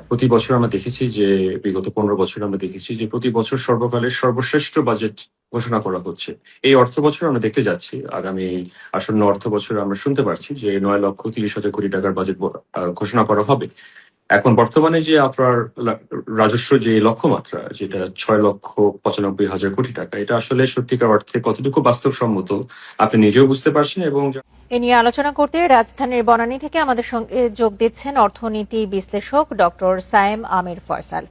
প্রতি বছর আমরা দেখেছি যে বিগত 15 বছর আমরা দেখেছি যে প্রতি বছর সর্বকালের সর্বশ্রেষ্ঠ বাজেট ঘোষণা করা হচ্ছে। এই অর্থ বছর আমরা দেখতে যাচ্ছি, আগামী আসন্ন অর্থ বছরে আমরা শুনতে পারছি যে 9,30,000 কোটি টাকার বাজেট ঘোষণা করা হবে। এখন বর্তমানে যে আপনার রাজস্ব যে লক্ষ্যমাত্রা, যেটা 6,95,000 কোটি টাকা, এটা আসলে সত্যিকার অর্থে কতটুকু বাস্তবসম্মত আপনি নিজেও বুঝতে পারছেন। এবং এ নিয়ে আলোচনা করতে রাজধানীর বনানী থেকে আমাদের সঙ্গে যোগ দিচ্ছেন অর্থনীতি বিশ্লেষক ডক্টর সায়েম আমির ফয়সাল।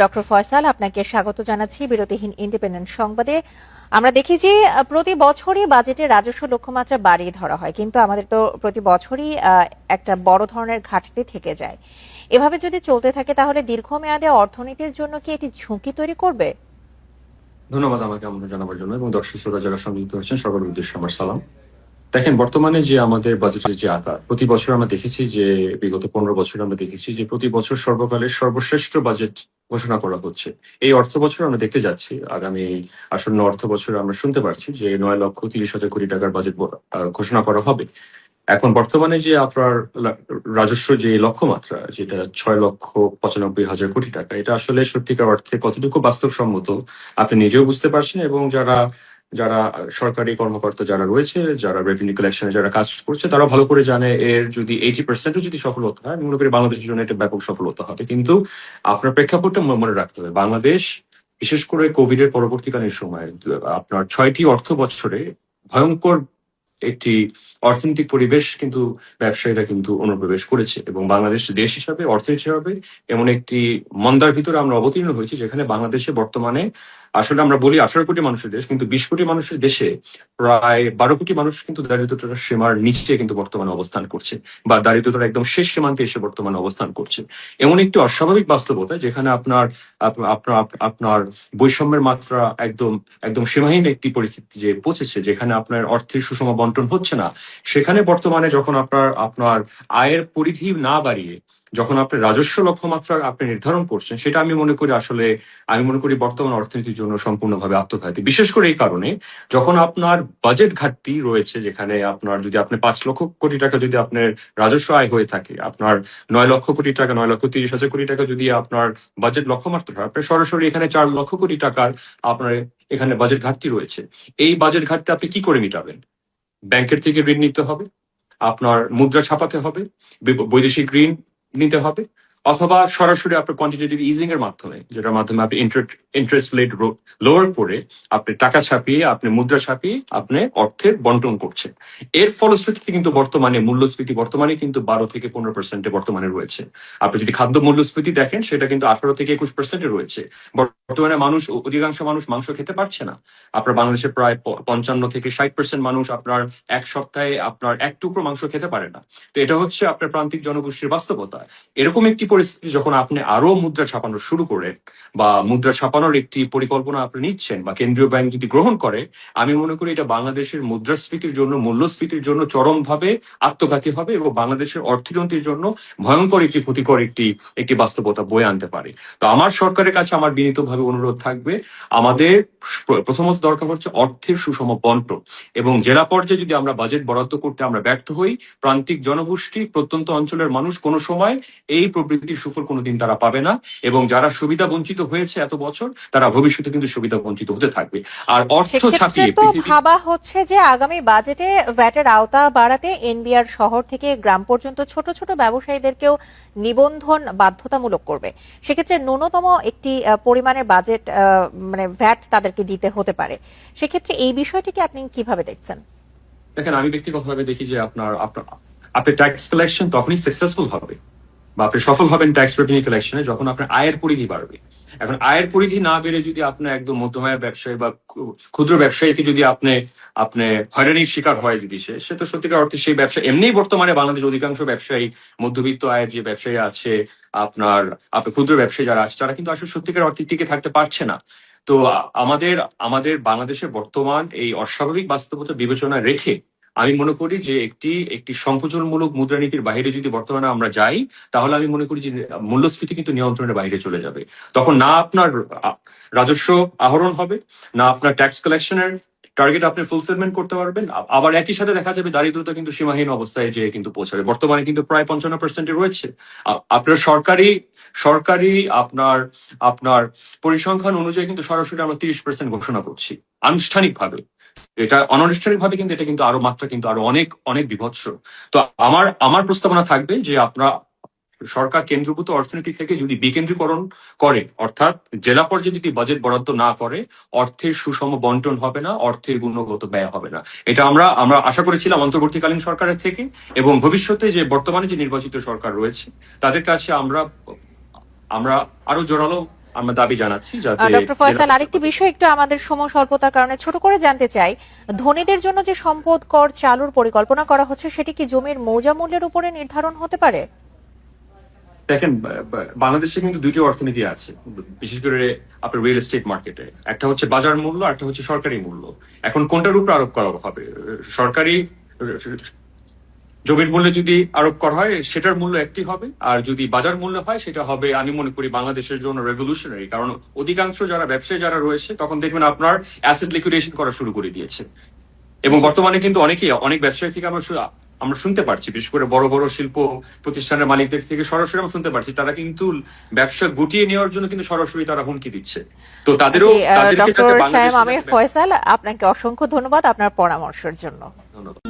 ডক্টর ফয়সাল, আপনাকে স্বাগত জানাচ্ছি বিরতিহীন ইন্ডিপেন্ডেন্ট সংবাদে। আমরা দেখি যে প্রতি বছরই বাজেটের রাজস্ব লক্ষ্যমাত্রা বাড়িয়ে ধরা হয়, কিন্তু আমাদের তো প্রতি বছরই একটা বড় ধরনের ঘাটতি থেকে যায়। এভাবে যদি চলতে থাকে তাহলে দীর্ঘমেয়াদে অর্থনীতির জন্য কি এটি ঝুঁকি তৈরি করবে? ধন্যবাদ আমাকে আমন্ত্রণ জানাবার জন্য, এবং দর্শক শ্রোতা যারা সংযুক্ত হয়েছেন সবার উদ্দেশ্যে আমার সালাম। দেখেন, বর্তমানে যে আমাদের বাজেটের যে আকার, প্রতি বছর আমরা দেখেছি যে বিগত 15 বছর আমরা দেখেছি যে প্রতি বছর সর্বকালের সর্বশ্রেষ্ঠ বাজেট ঘোষণা করা হচ্ছে। এই অর্থ বছর আমরা দেখতে যাচ্ছি, আগামী আসন্ন অর্থ বছরে আমরা শুনতে পারছি যে 9,30,000 কোটি টাকার বাজেট ঘোষণা করা হবে। এখন বর্তমানে যে আপনার রাজস্ব যে লক্ষ্যমাত্রা, যেটা 6,95,000 কোটি টাকা, এটা আসলে সত্যিকার অর্থে কতটুকু বাস্তবসম্মত আপনি নিজেও বুঝতে পারছেন। এবং যারা যারা সরকারি কর্মকর্তা যারা রয়েছে, যারা রেভিনিউ কালেকশনে যারা কাজ করছে, তারা ভালো করে জানে এর যদি 80% যদি সফলতা হয়, আমি মনে করি বাংলাদেশের জন্য এটা ব্যাপক সফলতা হবে। কিন্তু আপনার প্রেক্ষাপটটা মনে রাখতে হবে, বাংলাদেশ বিশেষ করে কোভিড এর পরবর্তীকালীন সময় আপনার 6টি অর্থ বছরে ভয়ঙ্কর একটি অর্থনৈতিক পরিবেশ কিন্তু ব্যবসায়ীরা কিন্তু অনুপ্রবেশ করেছে, এবং বাংলাদেশ দেশ হিসাবে, অর্থনীতি হিসাবে এমন একটি মন্দার ভিতরে আমরা অবতীর্ণ হয়েছি, যেখানে বাংলাদেশে বর্তমানে আসলে আমরা বলি 18 কোটি মানুষের দেশ, কিন্তু 20 কোটি মানুষের দেশে প্রায় 12 কোটি মানুষ কিন্তু দারিদ্রতার সীমার নিচে কিন্তু বর্তমানে অবস্থান করছে, বা দারিদ্রতার একদম শেষ সীমান্তে এসে বর্তমানে অবস্থান করছে। এমন একটি অস্বাভাবিক বাস্তবতা, যেখানে আপনার আপনার আপনার বৈষম্যের মাত্রা একদম একদম সীমাহীন একটি পরিস্থিতি যে পৌঁছেছে, যেখানে আপনার অর্থের সুষম বন্টন হচ্ছে না। সেখানে বর্তমানে যখন আপনার আপনার আয়ের পরিধি না বাড়িয়ে যখন আপনি রাজস্ব লক্ষ্যমাত্রা আপনি নির্ধারণ করছেন, সেটা আমি মনে করি বর্তমান অর্থনীতির জন্য সম্পূর্ণভাবে আত্মঘাতী। বিশেষ করে এই কারণে, যখন আপনার বাজেট ঘাটতি রয়েছে, যেখানে আপনার যদি আপনি 5 লক্ষ কোটি টাকা যদি আপনার রাজস্ব আয় হয়ে থাকে, আপনার 9 লক্ষ কোটি টাকা, 9,30,000 কোটি টাকা যদি আপনার বাজেট লক্ষ্যমাত্রা হয়, আপনার সরাসরি এখানে 4 লক্ষ কোটি টাকার আপনার এখানে বাজেট ঘাটতি রয়েছে। এই বাজেট ঘাটতি আপনি কি করে মিটাবেন? ব্যাংকের থেকে ঋণ নিতে হবে, আপনার মুদ্রা ছাপাতে হবে, বৈদেশিক ঋণ নিতে হবে, অথবা সরাসরি আপনার কোয়ান্টিটেটিভ ইজিং এর মাধ্যমে, যেটার মাধ্যমে আপনি ইন্টারেস্ট রেট লোয়ার করে আপনি টাকা ছাপিয়ে, আপনি মুদ্রা ছাপিয়ে আপনি অর্থের বন্টন করছেন। এর ফলশ্রুতিতে কিন্তু বর্তমানে মূল্যস্ফীতি বর্তমানে কিন্তু 12 থেকে 15% বর্তমানে রয়েছে। আপনি যদি খাদ্য মূল্যস্ফীতি দেখেন, সেটা কিন্তু 18 থেকে 21% রয়েছে। বর্তমানে অধিকাংশ মানুষ মাংস খেতে পারছে না। আপনার বাংলাদেশে প্রায় 55 থেকে 60% মানুষ আপনার এক সপ্তাহে আপনার এক টুকরো মাংস খেতে পারে না। তো এটা হচ্ছে আপনার প্রান্তিক জনগোষ্ঠীর বাস্তবতা। এরকম একটি পরিস্থিতি যখন আপনি আরো মুদ্রা ছাপানো শুরু করে, বা মুদ্রা ছাপানোর একটি পরিকল্পনা আপনি নিচ্ছেন, বা কেন্দ্রীয় ব্যাংক যদি গ্রহণ করে, আমি মনে করি এটা বাংলাদেশের মুদ্রাস্ফীতির জন্য, মূল্যস্ফীতির জন্য চরমভাবে আত্মঘাতী হবে, এবং বাংলাদেশের অর্থতন্ত্রের জন্য ভয়ঙ্কর একটি ক্ষতিকর একটি বাস্তবতা বয়ে আনতে পারে। তো আমার সরকারের কাছে আমার বিনীতভাবে অনুরোধ থাকবে, আমাদের প্রথমত দরকার হচ্ছে অর্থের সুষম বন্টন। এবং জেলা পর্যায়ে যদি আমরা বাজেট বরাদ্দ করতে আমরা ব্যর্থ হই, প্রান্তিক জনগোষ্ঠী, প্রত্যন্ত অঞ্চলের মানুষ কোনো সময় এই প্রবৃত্তির সুফল কোনোদিন তারা পাবে না, এবং যারা সুবিধা বঞ্চিত হয়েছে এত বছর, তারা ভবিষ্যতে কিন্তু সুবিধা বঞ্চিত হতে থাকবে। আর অর্থ সেক্ষেত্রে ছাপিয়ে তো ভাবা হচ্ছে যে আগামী বাজেটে ভ্যাটের আওতা বাড়াতে এনবিআর শহর থেকে গ্রাম পর্যন্ত ছোট ছোট ব্যবসায়ীদেরকেও নিবন্ধন বাধ্যতামূলক করবে। সেক্ষেত্রে ন্যূনতম একটি পরিমাণের বাজেট মানে ভ্যাট তাদেরকে দিতে হতে পারে। সেক্ষেত্রে এই বিষয়টিকে আপনি কিভাবে দেখছেন? দেখেন, আমি ব্যক্তিগতভাবে দেখি যে আপনি ট্যাক্স কালেকশন তখনই সাকসেসফুল হবে, বা আপনি সফল হবেন ট্যাক্স রেভিনিউ কালেকশনে, যখন আপনার আয়ের পরিধি বাড়বে। এখন আয়ের পরিধি না বেড়ে যদি আপনি একদম মধ্যম আয়ের ব্যবসায়ী বা ক্ষুদ্র ব্যবসায়ীকে যদি আপনি আপনি হয়রানির শিকার হয়, যদি সে তো সত্যিকার অর্থে সেই ব্যবসা, এমনিই বর্তমানে বাংলাদেশ অধিকাংশ ব্যবসায়ী, মধ্যবিত্ত আয়ের যে ব্যবসায়ী আছে, আপনার ক্ষুদ্র ব্যবসায়ী যারা আছে, তারা কিন্তু আসলে সত্যিকার অর্থে টিকে থাকতে পারছে না। তো আমাদের আমাদের বাংলাদেশের বর্তমান এই অস্বাভাবিক বাস্তবতা বিবেচনায় রেখে আমি মনে করি যে একটি একটি সংকোচনমূলক মুদ্রানীতির বাইরে যদি বর্তমানে আমরা যাই, তাহলে আমি মনে করি যে মূল্যস্ফীতি কিন্তু নিয়ন্ত্রণের বাইরে চলে যাবে। তখন না আপনার রাজস্ব আহরণ হবে, না আপনার ট্যাক্স কালেকশনের টার্গেট আপনি ফুলফিলমেন্ট করতে পারবেন। আবার একই সাথে দেখা যাবে দারিদ্রতা কিন্তু সীমাহীন অবস্থায় যে কিন্তু পৌঁছাবে, বর্তমানে কিন্তু প্রায় 55% রয়েছে। আপনার সরকারি সরকারি আপনার আপনার পরিসংখ্যান অনুযায়ী কিন্তু সরাসরি আমরা 30% ঘোষণা করছি আনুষ্ঠানিকভাবে। এটা অনানুষ্ঠানিকভাবে কিন্তু এটা কিন্তু আরো মাত্রা কিন্তু আরো অনেক অনেক বিভৎস। তো আমার আমার প্রস্তাবনা থাকবে যে আপনারা সরকার কেন্দ্রীভূত অর্থনীতি থেকে যদি বিকেন্দ্রীকরণ করে, অর্থাৎ জেলা পর্যায়ে যদি বাজেট বরাদ্দ না করে, অর্থের সুষম বন্টন হবে না, অর্থের গুণগত ব্যয় হবে না। এটা আমরা আমরা আশা করেছিলাম অন্তর্বর্তীকালীন সরকারের থেকে, এবং ভবিষ্যতে যে বর্তমানে যে নির্বাচিত সরকার রয়েছে তাদের কাছে আমরা আমরা আরো জোরালো আমরা দাবি জানাচ্ছি যাতে ডক্টর ফয়সাল, আরেকটি বিষয় একটু আমাদের সময় স্বল্পতার কারণে ছোট করে জানতে চাই, ধনীদের জন্য যে সম্পদ কর চালুর পরিকল্পনা করা হচ্ছে সেটি কি জমির মৌজা মূল্যের উপরে নির্ধারণ হতে পারে? দেখেন, বাংলাদেশে কিন্তু দুইটি অর্থনীতি আছে, বিশেষ করে আপনার রিয়েল এস্টেট মার্কেটে। একটা হচ্ছে বাজার মূল্য, আর একটা হচ্ছে সরকারি মূল্য। এখন কোনটার উপর আরোপ করা হবে? সরকারি জমির মূল্যে যদি আরোপ করা হয় সেটার মূল্য একটি হবে, আর যদি বাজার মূল্য হয় সেটা হবে, আমি মনে করি বাংলাদেশের জন্য রেভলিউশনারি। কারণ অধিকাংশ যারা ব্যবসায়ী যারা রয়েছে তখন দেখবেন আপনার অ্যাসেট লিকুইডেশন করা শুরু করে দিয়েছে। এবং বর্তমানে কিন্তু অনেক ব্যবসায়ী থেকে আমরা শুনতে পারছি, বিশেষ করে বড় বড় শিল্প প্রতিষ্ঠানের মালিকদের থেকে সরাসরি আমরা শুনতে পারছি তারা কিন্তু ব্যবসা গুটিয়ে নেওয়ার জন্য কিন্তু সরাসরি তারা হুমকি দিচ্ছে। তো তাদেরকে ডক্টর যাতে সায়েম আমির বাংলাদেশ। ফয়সাল, আপনাকে অসংখ্য ধন্যবাদ আপনার পরামর্শের জন্য। ধন্যবাদ।